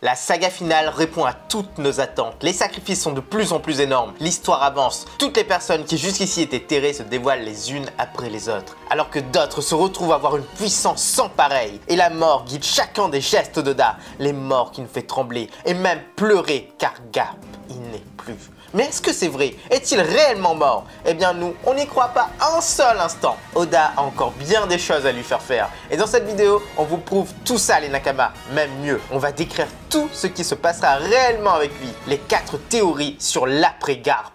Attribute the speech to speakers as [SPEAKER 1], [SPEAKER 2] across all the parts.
[SPEAKER 1] La saga finale répond à toutes nos attentes. Les sacrifices sont de plus en plus énormes. L'histoire avance. Toutes les personnes qui jusqu'ici étaient terrées se dévoilent les unes après les autres. Alors que d'autres se retrouvent à avoir une puissance sans pareille. Et la mort guide chacun des gestes d'Oda. Les morts qui nous fait trembler et même pleurer car Garp, il n'est plus. Mais est-ce que c'est vrai? Est-il réellement mort? Eh bien nous, on n'y croit pas un seul instant. Oda a encore bien des choses à lui faire faire. Et dans cette vidéo, on vous prouve tout ça les Nakama. Même mieux, on va décrire tout ce qui se passera réellement avec lui. Les 4 théories sur l'après-Garp.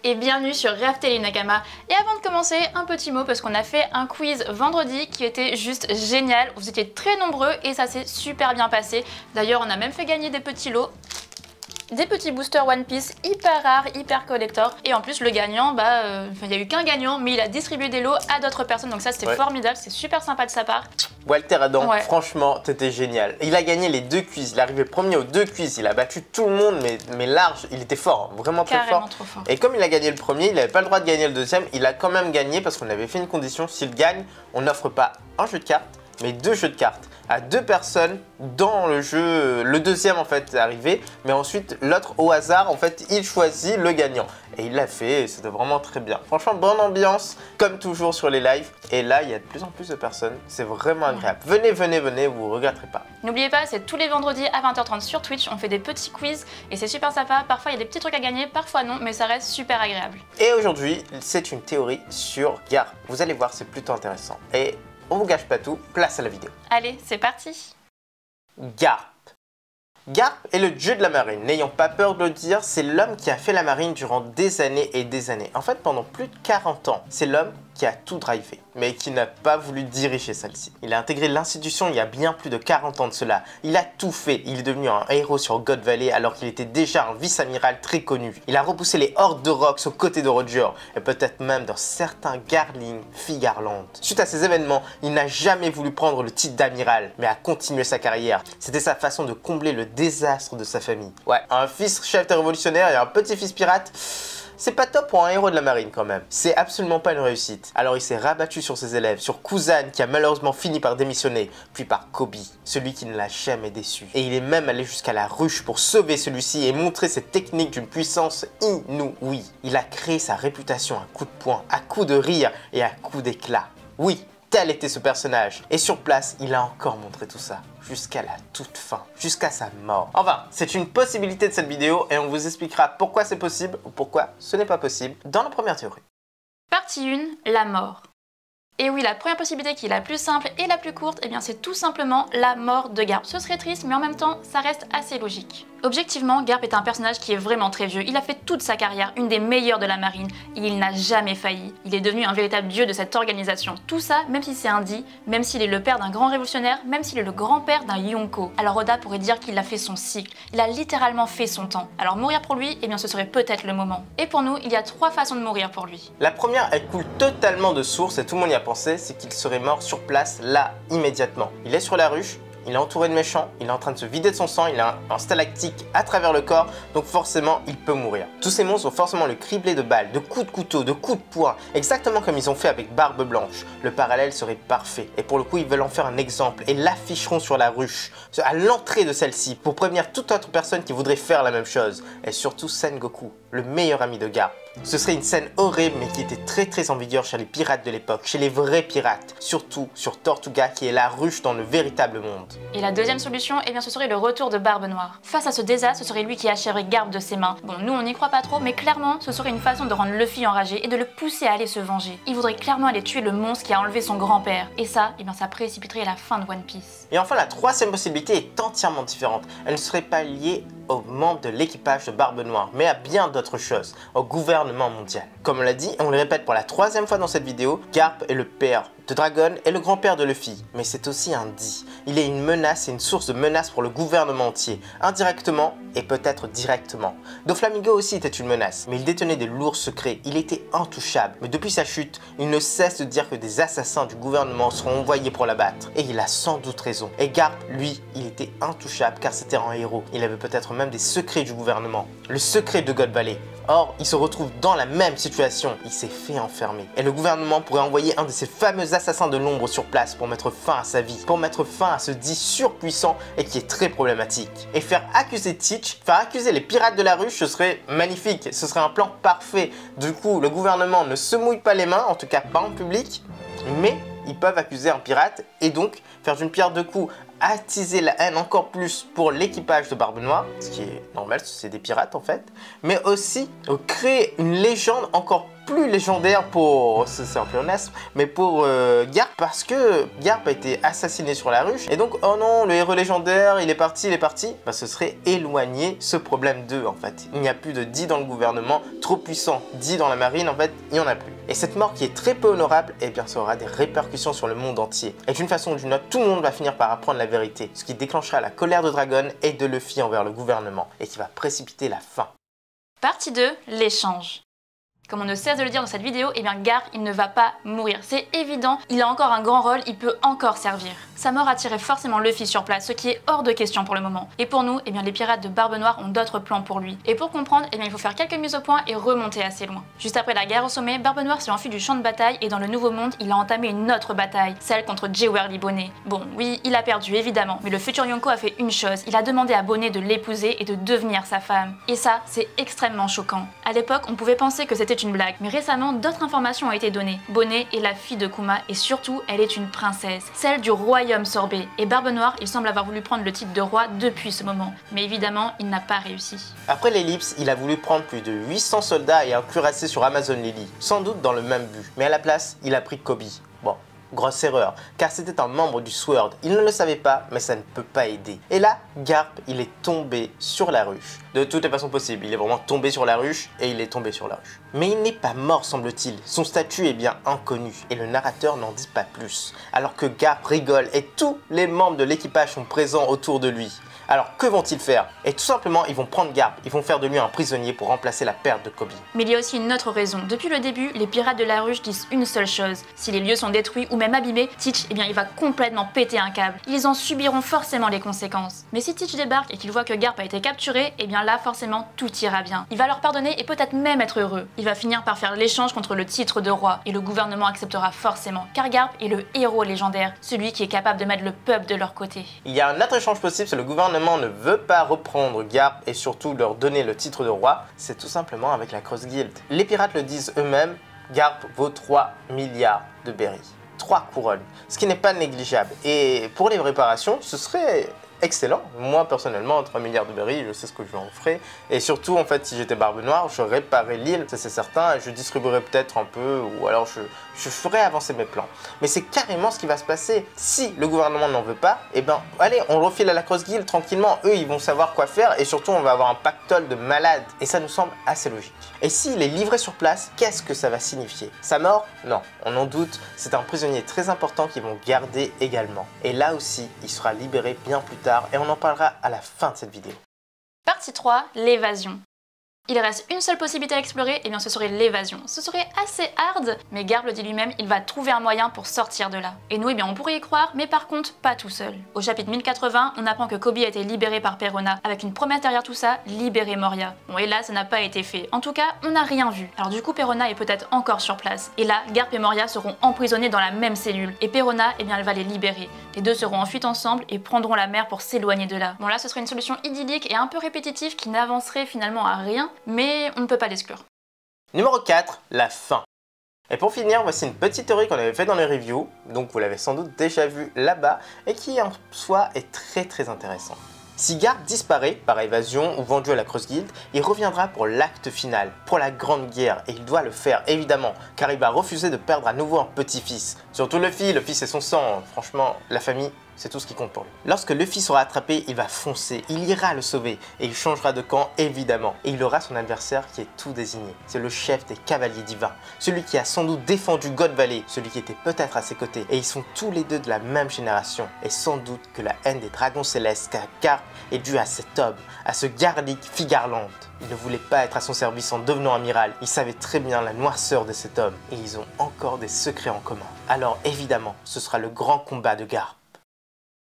[SPEAKER 2] Et bienvenue sur Reacte les Nakama. Et avant de commencer, un petit mot parce qu'on a fait un quiz vendredi qui était juste génial. Vous étiez très nombreux et ça s'est super bien passé. D'ailleurs, on a même fait gagner des petits lots. Des petits boosters One Piece hyper rares, hyper collector. Et en plus, le gagnant, il n'y a eu qu'un gagnant, mais il a distribué des lots à d'autres personnes. Donc ça, c'était formidable, c'est super sympa de sa part.
[SPEAKER 1] Walter Adam, franchement, t'étais génial. Il a gagné les 2 quiz, il est arrivé premier aux 2 quiz, il a battu tout le monde, mais large, il était fort, vraiment très fort.
[SPEAKER 2] Trop fort.
[SPEAKER 1] Et comme il a gagné le premier, il n'avait pas le droit de gagner le deuxième, il a quand même gagné parce qu'on avait fait une condition, s'il gagne, on n'offre pas un jeu de cartes, mais 2 jeux de cartes à 2 personnes dans le jeu. Le deuxième en fait est arrivé, mais ensuite l'autre au hasard en fait il choisit le gagnant et il l'a fait et c'était vraiment très bien. Franchement bonne ambiance comme toujours sur les lives et là il y a de plus en plus de personnes, c'est vraiment agréable. Venez, vous regretterez pas.
[SPEAKER 2] N'oubliez pas, c'est tous les vendredis à 20h30 sur Twitch, on fait des petits quiz et c'est super sympa. Parfois il y a des petits trucs à gagner, parfois non, mais ça reste super agréable.
[SPEAKER 1] Et aujourd'hui c'est une théorie sur Garp. Vous allez voir, c'est plutôt intéressant. Et on vous gâche pas tout, place à la vidéo.
[SPEAKER 2] Allez, c'est parti.
[SPEAKER 1] Garp. Garp est le dieu de la marine. N'ayons pas peur de le dire, c'est l'homme qui a fait la marine durant des années et des années. En fait, pendant plus de 40 ans, c'est l'homme qui a tout drivé, mais qui n'a pas voulu diriger celle-ci. Il a intégré l'institution il y a bien plus de 40 ans de cela. Il a tout fait. Il est devenu un héros sur God Valley alors qu'il était déjà un vice-amiral très connu. Il a repoussé les hordes de Rox aux côtés de Roger et peut-être même dans certains Garling Figarland. Suite à ces événements, il n'a jamais voulu prendre le titre d'amiral, mais a continué sa carrière. C'était sa façon de combler le désastre de sa famille. Ouais, un fils chef de révolutionnaire et un petit-fils pirate, c'est pas top pour un héros de la marine quand même. C'est absolument pas une réussite. Alors il s'est rabattu sur ses élèves, sur Kuzan qui a malheureusement fini par démissionner, puis par Kobe, celui qui ne l'a jamais déçu. Et il est même allé jusqu'à la ruche pour sauver celui-ci et montrer ses techniques d'une puissance inouïe. Il a créé sa réputation à coups de poing, à coups de rire et à coups d'éclat. Oui, tel était ce personnage. Et sur place, il a encore montré tout ça. Jusqu'à la toute fin, jusqu'à sa mort. Enfin, c'est une possibilité de cette vidéo et on vous expliquera pourquoi c'est possible ou pourquoi ce n'est pas possible dans la première théorie.
[SPEAKER 2] Partie 1, la mort. Et oui, la première possibilité qui est la plus simple et la plus courte, eh bien c'est tout simplement la mort de Garp. Ce serait triste, mais en même temps, ça reste assez logique. Objectivement, Garp est un personnage qui est vraiment très vieux. Il a fait toute sa carrière, une des meilleures de la marine, et il n'a jamais failli. Il est devenu un véritable dieu de cette organisation. Tout ça, même si c'est un dit, même s'il est le père d'un grand révolutionnaire, même s'il est le grand-père d'un Yonko. Alors Oda pourrait dire qu'il a fait son cycle. Il a littéralement fait son temps. Alors mourir pour lui, eh bien ce serait peut-être le moment. Et pour nous, il y a 3 façons de mourir pour lui.
[SPEAKER 1] La première, elle coule totalement de source et tout le monde y a pensé, c'est qu'il serait mort sur place, là, immédiatement. Il est sur la ruche, il est entouré de méchants, il est en train de se vider de son sang, il a un stalactique à travers le corps, donc forcément il peut mourir. Tous ces monstres vont forcément le cribler de balles, de coups de couteau, de coups de poing, exactement comme ils ont fait avec Barbe Blanche. Le parallèle serait parfait, et pour le coup ils veulent en faire un exemple et l'afficheront sur la ruche, à l'entrée de celle-ci, pour prévenir toute autre personne qui voudrait faire la même chose, et surtout Sengoku, le meilleur ami de Garp. Ce serait une scène horrible mais qui était très en vigueur chez les pirates de l'époque, chez les vrais pirates, surtout sur Tortuga qui est la ruche dans le véritable monde.
[SPEAKER 2] Et la deuxième solution, eh bien ce serait le retour de Barbe Noire. Face à ce désastre, ce serait lui qui achèverait Garp de ses mains. Bon, nous on n'y croit pas trop, mais clairement ce serait une façon de rendre Luffy enragé et de le pousser à aller se venger. Il voudrait clairement aller tuer le monstre qui a enlevé son grand-père. Et ça, eh bien ça précipiterait la fin de One Piece.
[SPEAKER 1] Et enfin la troisième possibilité est entièrement différente. Elle ne serait pas liée aux membres de l'équipage de Barbe Noire, mais à bien d'autres choses, au gouvernement mondial. Comme on l'a dit, et on le répète pour la 3e fois dans cette vidéo, Garp est le père de Dragon et le grand-père de Luffy, mais c'est aussi un dit. Il est une menace et une source de menace pour le gouvernement entier, indirectement et peut-être directement. Doflamingo aussi était une menace, mais il détenait des lourds secrets, il était intouchable. Mais depuis sa chute, il ne cesse de dire que des assassins du gouvernement seront envoyés pour l'abattre. Et il a sans doute raison. Et Garp, lui, il était intouchable car c'était un héros. Il avait peut-être même des secrets du gouvernement. Le secret de God Valley. Or, il se retrouve dans la même situation, il s'est fait enfermer. Et le gouvernement pourrait envoyer un de ces fameux assassins de l'ombre sur place pour mettre fin à sa vie, pour mettre fin à ce dit surpuissant et qui est très problématique. Et faire accuser Teach, faire accuser les pirates de la ruche, ce serait magnifique, ce serait un plan parfait. Du coup, le gouvernement ne se mouille pas les mains, en tout cas pas en public, mais ils peuvent accuser un pirate et donc faire d'une pierre deux coups, attiser la haine encore plus pour l'équipage de Barbe Noire, ce qui est normal, c'est des pirates en fait, mais aussi créer une légende encore plus légendaire pour, c'est un pléonasme, mais pour Garp, parce que Garp a été assassiné sur la ruche, et donc oh non, le héros légendaire, il est parti, bah, ce serait éloigner ce problème d'eux en fait. Il n'y a plus de Dee dans le gouvernement, trop puissant, Dee dans la marine, en fait, il n'y en a plus. Et cette mort qui est très peu honorable, eh bien ça aura des répercussions sur le monde entier. Et d'une façon ou d'une autre, tout le monde va finir par apprendre la vérité, ce qui déclenchera la colère de Dragon et de Luffy envers le gouvernement, et qui va précipiter la fin.
[SPEAKER 2] Partie 2, l'échange. Comme on ne cesse de le dire dans cette vidéo, eh bien Garp, il ne va pas mourir. C'est évident, il a encore un grand rôle, il peut encore servir. Sa mort attirait forcément Luffy sur place, ce qui est hors de question pour le moment. Et pour nous, eh bien les pirates de Barbe Noire ont d'autres plans pour lui. Et pour comprendre, eh bien il faut faire quelques mises au point et remonter assez loin. Juste après la guerre au sommet, Barbe Noire s'est enfui du champ de bataille et dans le Nouveau Monde, il a entamé une autre bataille, celle contre Jewery Bonnet. Bon, oui, il a perdu évidemment, mais le futur Yonko a fait une chose, il a demandé à Bonnet de l'épouser et de devenir sa femme. Et ça, c'est extrêmement choquant. À l'époque, on pouvait penser que c'était une blague, mais récemment, d'autres informations ont été données. Bonnet est la fille de Kuma et surtout, elle est une princesse, celle du royaume sorbet. Et Barbe Noire, il semble avoir voulu prendre le titre de roi depuis ce moment. Mais évidemment, il n'a pas réussi.
[SPEAKER 1] Après l'ellipse, il a voulu prendre plus de 800 soldats et un cuirassé sur Amazon Lily, sans doute dans le même but. Mais à la place, il a pris Kobe. Bon, grosse erreur, car c'était un membre du Sword. Il ne le savait pas, mais ça ne peut pas aider. Et là, Garp, il est tombé sur la ruche. De toutes les façons possibles, il est vraiment tombé sur la ruche et il est tombé sur la ruche. Mais il n'est pas mort, semble-t-il. Son statut est bien inconnu et le narrateur n'en dit pas plus. Alors que Garp rigole et tous les membres de l'équipage sont présents autour de lui. Alors que vont-ils faire? Et tout simplement, ils vont prendre Garp, ils vont faire de lui un prisonnier pour remplacer la perte de Kobe.
[SPEAKER 2] Mais il y a aussi une autre raison. Depuis le début, les pirates de la ruche disent une seule chose. Si les lieux sont détruits ou même abîmés, Teach, eh bien, il va complètement péter un câble. Ils en subiront forcément les conséquences. Mais si Teach débarque et qu'il voit que Garp a été capturé, eh bien là, forcément, tout ira bien. Il va leur pardonner et peut-être même être heureux. Il va finir par faire l'échange contre le titre de roi. Et le gouvernement acceptera forcément, car Garp est le héros légendaire, celui qui est capable de mettre le peuple de leur côté.
[SPEAKER 1] Il y a un autre échange possible, c'est le gouvernement ne veut pas reprendre Garp et surtout leur donner le titre de roi, c'est tout simplement avec la Cross Guild. Les pirates le disent eux-mêmes, Garp vaut 3 milliards de berries. 3 couronnes, ce qui n'est pas négligeable. Et pour les réparations, ce serait excellent. Moi personnellement, 3 milliards de berries, je sais ce que je en ferai. Et surtout, en fait, si j'étais Barbe Noire, je réparerais l'île, ça c'est certain, et je distribuerais peut-être un peu, ou alors je ferais avancer mes plans. Mais c'est carrément ce qui va se passer. Si le gouvernement n'en veut pas, eh ben, allez, on le refile à la Cross Guild tranquillement. Eux, ils vont savoir quoi faire, et surtout, on va avoir un pactole de malades. Et ça nous semble assez logique. Et s'il est livré sur place, qu'est-ce que ça va signifier? Sa mort? Non, on en doute. C'est un prisonnier très important qu'ils vont garder également. Et là aussi, il sera libéré bien plus tard, et on en parlera à la fin de cette vidéo.
[SPEAKER 2] Partie 3, l'évasion. Il reste une seule possibilité à explorer, et bien ce serait l'évasion. Ce serait assez hard, mais Garp le dit lui-même, il va trouver un moyen pour sortir de là. Et nous, eh bien, on pourrait y croire, mais par contre, pas tout seul. Au chapitre 1080, on apprend que Kobe a été libéré par Perona, avec une promesse derrière tout ça, libérer Moria. Bon, et là, ça n'a pas été fait. En tout cas, on n'a rien vu. Alors du coup, Perona est peut-être encore sur place. Et là, Garp et Moria seront emprisonnés dans la même cellule. Et Perona, eh bien, elle va les libérer. Les deux seront en fuite ensemble et prendront la mer pour s'éloigner de là. Bon là, ce serait une solution idyllique et un peu répétitive qui n'avancerait finalement à rien, mais on ne peut pas l'exclure.
[SPEAKER 1] Numéro 4, la fin. Et pour finir, voici une petite théorie qu'on avait fait dans les reviews, donc vous l'avez sans doute déjà vu là-bas, et qui en soi est très intéressante. Si Garp disparaît par évasion ou vendu à la Cross Guild, il reviendra pour l'acte final, pour la grande guerre, et il doit le faire évidemment, car il va refuser de perdre à nouveau un petit-fils. Surtout Luffy c'est son sang, franchement, la famille, c'est tout ce qui compte pour lui. Lorsque Luffy sera attrapé, il va foncer, il ira le sauver, et il changera de camp évidemment. Et il aura son adversaire qui est tout désigné. C'est le chef des cavaliers divins, celui qui a sans doute défendu God Valley, celui qui était peut-être à ses côtés. Et ils sont tous les deux de la même génération, et sans doute que la haine des dragons célestes qu'a Garp est due à cet homme, à ce Garlic Figarland. Il ne voulait pas être à son service en devenant amiral, il savait très bien la noirceur de cet homme, et ils ont encore des secrets en commun. Alors évidemment, ce sera le grand combat de Garp.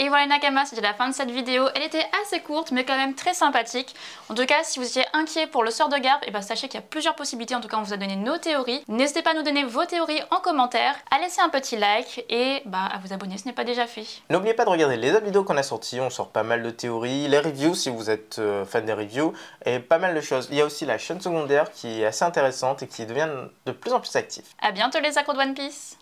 [SPEAKER 2] Et voilà les Nakamas, c'était la fin de cette vidéo. Elle était assez courte mais quand même très sympathique. En tout cas, si vous étiez inquiet pour le sort de Garp, et sachez qu'il y a plusieurs possibilités. En tout cas, on vous a donné nos théories. N'hésitez pas à nous donner vos théories en commentaire, à laisser un petit like et à vous abonner si ce n'est pas déjà fait.
[SPEAKER 1] N'oubliez pas de regarder les autres vidéos qu'on a sorties, on sort pas mal de théories, les reviews si vous êtes fan des reviews, et pas mal de choses. Il y a aussi la chaîne secondaire qui est assez intéressante et qui devient de plus en plus active.
[SPEAKER 2] A bientôt les accros de One Piece.